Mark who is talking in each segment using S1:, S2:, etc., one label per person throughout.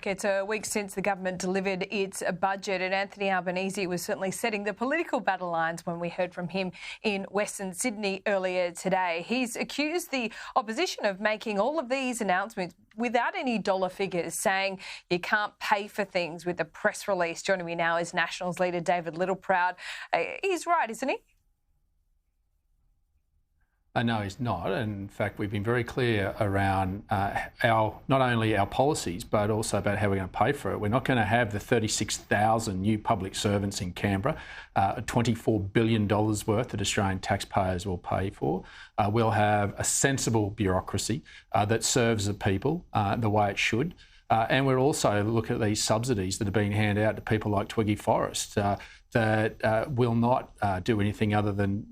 S1: It's a week since the government delivered its budget, and Anthony Albanese was certainly setting the political battle lines when we heard from him in Western Sydney earlier today. He's accused the opposition of making all of these announcements without any dollar figures, saying you can't pay for things with a press release. Joining me now is Nationals leader David Littleproud. He's right, isn't he?
S2: No, he's not. In fact, we've been very clear around not only our policies, but also about how we're going to pay for it. We're not going to have the 36,000 new public servants in Canberra, $24 billion worth that Australian taxpayers will pay for. We'll have a sensible bureaucracy that serves the people the way it should. And we'll also look at these subsidies that are being handed out to people like Twiggy Forrest that will not do anything other than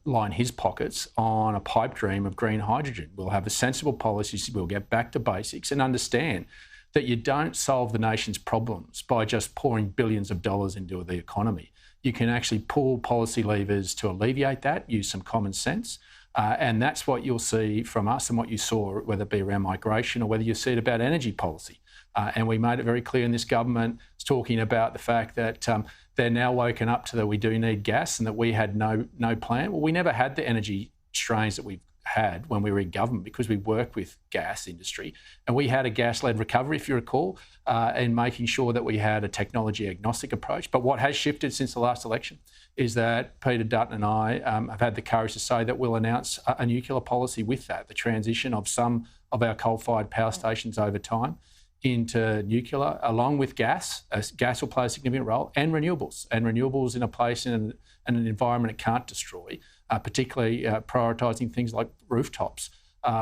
S2: line his pockets on a pipe dream of green hydrogen. We'll have a sensible policy. We'll get back to basics and understand that you don't solve the nation's problems by just pouring billions of dollars into the economy. You can actually pull policy levers to alleviate that, use some common sense. And that's what you'll see from us and what you saw, whether it be around migration or whether you see it about energy policy. And we made it very clear in this government, it's talking about the fact that they're now woken up to that we do need gas and that we had no plan. Well, we never had the energy strains that we've had when we were in government because we work with gas industry. And we had a gas-led recovery, if you recall, and making sure that we had a technology agnostic approach. But what has shifted since the last election is that Peter Dutton and I have had the courage to say that we'll announce a nuclear policy with that, the transition of some of our coal-fired power stations over time into nuclear, along with gas. Gas will play a significant role, and renewables. And renewables in a place in an environment it can't destroy, particularly prioritising things like rooftops,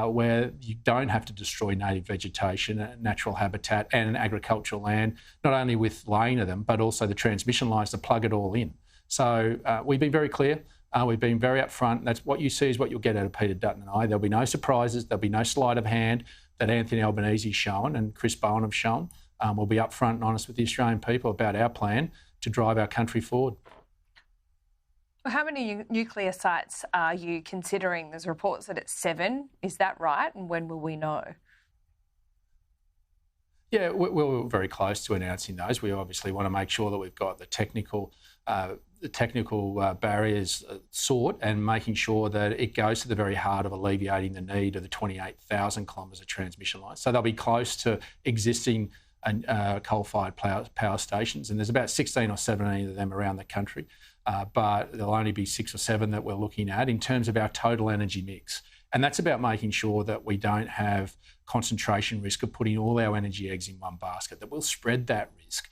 S2: where you don't have to destroy native vegetation, natural habitat and agricultural land, not only with laying of them, but also the transmission lines to plug it all in. So we've been very clear. We've been very upfront. That's what you see is what you'll get out of Peter Dutton and I. There'll be no surprises. There'll be no sleight of hand that Anthony Albanese's shown and Chris Bowen have shown. We'll be upfront and honest with the Australian people about our plan to drive our country forward.
S1: Well, how many nuclear sites are you considering? There's reports that it's 7. Is that right? And when will we know?
S2: Yeah, we're very close to announcing those. We obviously want to make sure that we've got the technical barriers sought and making sure that it goes to the very heart of alleviating the need of the 28,000 kilometres of transmission lines. So they'll be close to existing coal-fired power stations, and there's about 16 or 17 of them around the country, but there'll only be 6 or 7 that we're looking at in terms of our total energy mix. And that's about making sure that we don't have concentration risk of putting all our energy eggs in one basket, that we'll spread that risk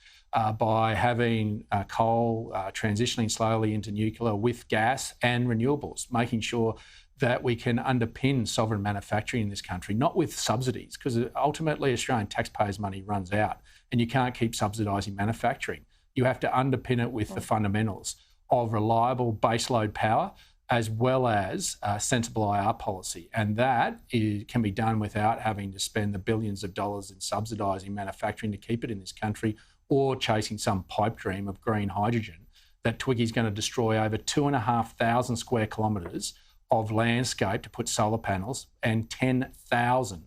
S2: by having coal transitioning slowly into nuclear with gas and renewables, making sure that we can underpin sovereign manufacturing in this country, not with subsidies, because ultimately Australian taxpayers' money runs out and you can't keep subsidising manufacturing. You have to underpin it with the fundamentals of reliable baseload power as well as sensible IR policy. And that can be done without having to spend the billions of dollars in subsidising manufacturing to keep it in this country or chasing some pipe dream of green hydrogen that Twiggy's going to destroy over 2,500 square kilometres of landscape to put solar panels and 10,000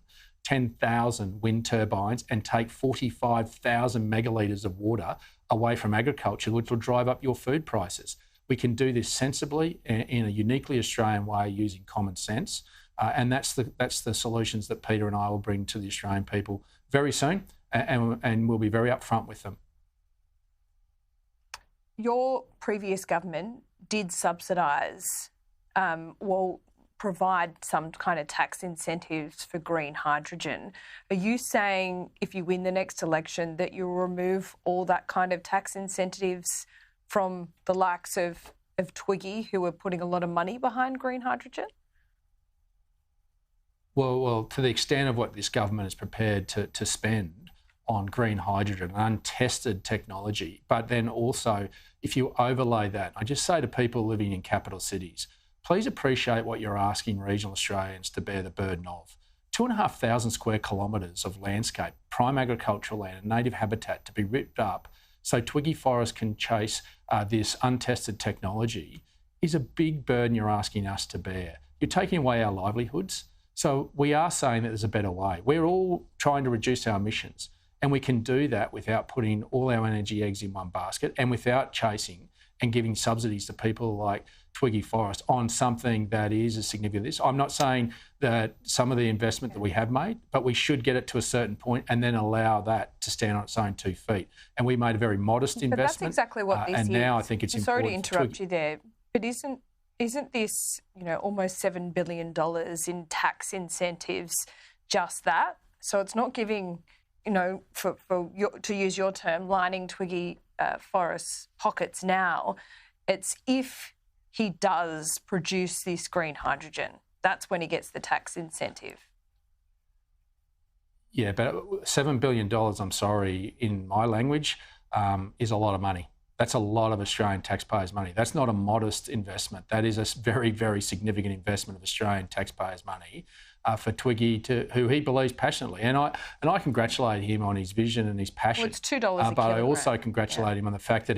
S2: wind turbines and take 45,000 megalitres of water away from agriculture, which will drive up your food prices. We can do this sensibly in a uniquely Australian way using common sense. And that's the solutions that Peter and I will bring to the Australian people very soon, and we'll be very upfront with them.
S1: Your previous government did subsidise, provide some kind of tax incentives for green hydrogen. Are you saying if you win the next election that you'll remove all that kind of tax incentives from the likes of Twiggy, who are putting a lot of money behind green hydrogen?
S2: Well, to the extent of what this government is prepared to spend on green hydrogen, untested technology, but then also if you overlay that, I just say to people living in capital cities, please appreciate what you're asking regional Australians to bear the burden of. 2,500 square kilometres of landscape, prime agricultural land and native habitat to be ripped up so Twiggy Forrest can chase this untested technology is a big burden you're asking us to bear. You're taking away our livelihoods. So we are saying that there's a better way. We're all trying to reduce our emissions. And we can do that without putting all our energy eggs in one basket and without chasing and giving subsidies to people like Twiggy Forrest on something that is as significant as this. I'm not saying that some of the investment that we have made, but we should get it to a certain point and then allow that to stand on its own 2 feet. And we made a very modest investment.
S1: But that's exactly what this is.
S2: And now I think it's important.
S1: Sorry to interrupt you there, but isn't this, almost $7 billion in tax incentives just that? So it's not giving, to use your term, lining Twiggy Forrest's pockets now. It's if he does produce this green hydrogen, that's when he gets the tax incentive.
S2: Yeah, but $7 billion, I'm sorry, in my language, is a lot of money. That's a lot of Australian taxpayers' money. That's not a modest investment. That is a very, very significant investment of Australian taxpayers' money for Twiggy, who he believes passionately. And I congratulate him on his vision and his passion.
S1: Well, it's $2 a kilogram.
S2: But I also congratulate him on the fact that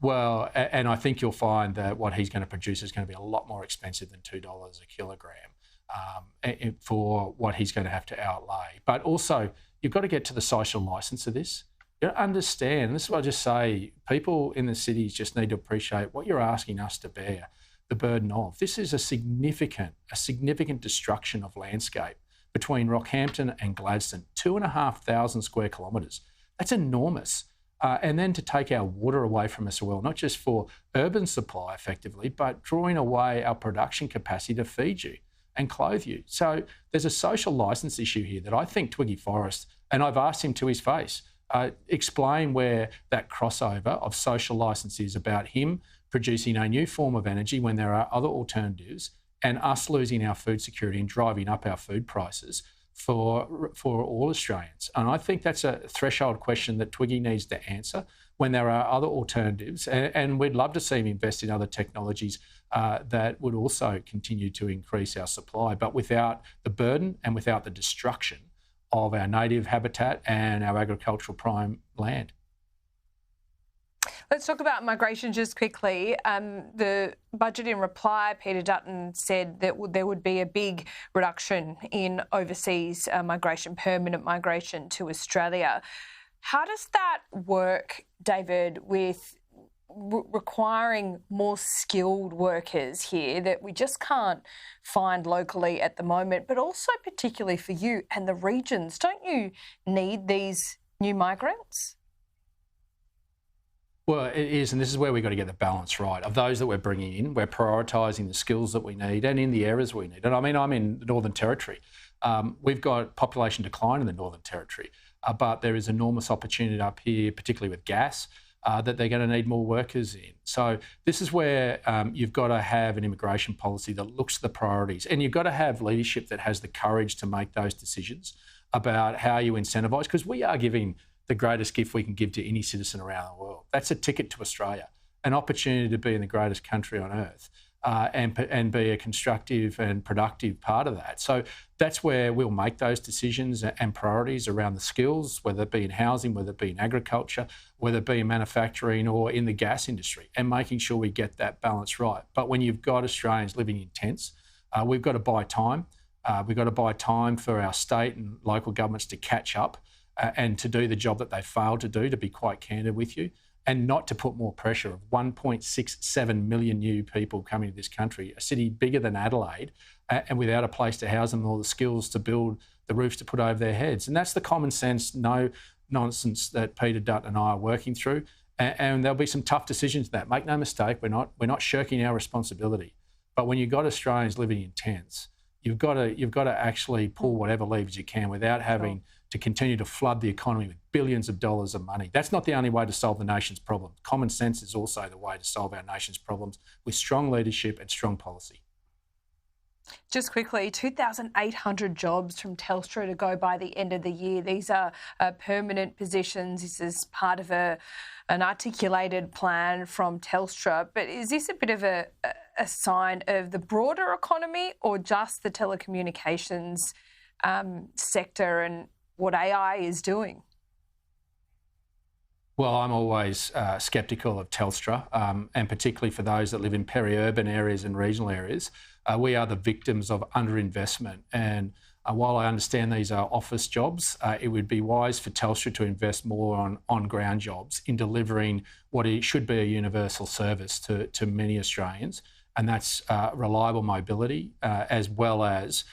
S2: and I think you'll find that what he's going to produce is going to be a lot more expensive than $2 a kilogram for what he's going to have to outlay. But also, you've got to get to the social licence of this. You understand, this is what I just say, people in the cities just need to appreciate what you're asking us to bear the burden of. This is a significant destruction of landscape between Rockhampton and Gladstone, 2,500 square kilometres. That's enormous. And then to take our water away from us as well, not just for urban supply effectively, but drawing away our production capacity to feed you and clothe you. So there's a social licence issue here that I think Twiggy Forrest, and I've asked him to his face, explain where that crossover of social licence is about him producing a new form of energy when there are other alternatives and us losing our food security and driving up our food prices for all Australians. And I think that's a threshold question that Twiggy needs to answer when there are other alternatives. And we'd love to see him invest in other technologies that would also continue to increase our supply, but without the burden and without the destruction of our native habitat and our agricultural prime land.
S1: Let's talk about migration just quickly. The budget in reply, Peter Dutton said that there would be a big reduction in overseas migration, permanent migration to Australia. How does that work, David, with requiring more skilled workers here that we just can't find locally at the moment, but also particularly for you and the regions? Don't you need these new migrants?
S2: Well, it is, and this is where we've got to get the balance right. Of those that we're bringing in, we're prioritising the skills that we need and in the areas we need. And I mean, I'm in the Northern Territory. We've got population decline in the Northern Territory, but there is enormous opportunity up here, particularly with gas, that they're going to need more workers in. So this is where you've got to have an immigration policy that looks at the priorities, and you've got to have leadership that has the courage to make those decisions about how you incentivise, because we are giving the greatest gift we can give to any citizen around the world. That's a ticket to Australia, an opportunity to be in the greatest country on earth and be a constructive and productive part of that. So that's where we'll make those decisions and priorities around the skills, whether it be in housing, whether it be in agriculture, whether it be in manufacturing or in the gas industry, and making sure we get that balance right. But when you've got Australians living in tents, we've got to buy time. We've got to buy time for our state and local governments to catch up and to do the job that they failed to do, to be quite candid with you, and not to put more pressure of 1.67 million new people coming to this country, a city bigger than Adelaide, and without a place to house them or the skills to build the roofs to put over their heads. And that's the common sense, no nonsense that Peter Dutton and I are working through. And there'll be some tough decisions that. Make no mistake, we're not shirking our responsibility. But when you've got Australians living in tents, you've got to actually pull whatever levers you can without having to continue to flood the economy with billions of dollars of money. That's not the only way to solve the nation's problems. Common sense is also the way to solve our nation's problems, with strong leadership and strong policy.
S1: Just quickly, 2,800 jobs from Telstra to go by the end of the year. These are permanent positions. This is part of an articulated plan from Telstra. But is this a bit of a sign of the broader economy or just the telecommunications sector and what AI is doing?
S2: Well, I'm always sceptical of Telstra, and particularly for those that live in peri-urban areas and regional areas. We are the victims of underinvestment, and While I understand these are office jobs, it would be wise for Telstra to invest more on ground jobs in delivering what it should be a universal service to many Australians, and that's reliable mobility as well as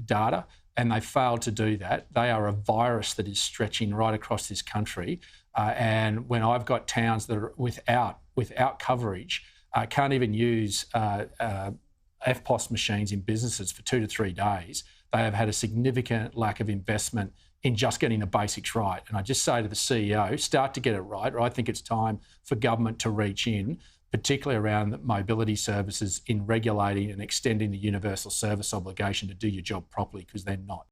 S2: data. And they failed to do that. They are a virus that is stretching right across this country. And when I've got towns that are without coverage, can't even use EFTPOS machines in businesses for 2 to 3 days, they have had a significant lack of investment in just getting the basics right. And I just say to the CEO, start to get it right, or I think it's time for government to reach in, particularly around mobility services, in regulating and extending the universal service obligation to do your job properly, because they're not.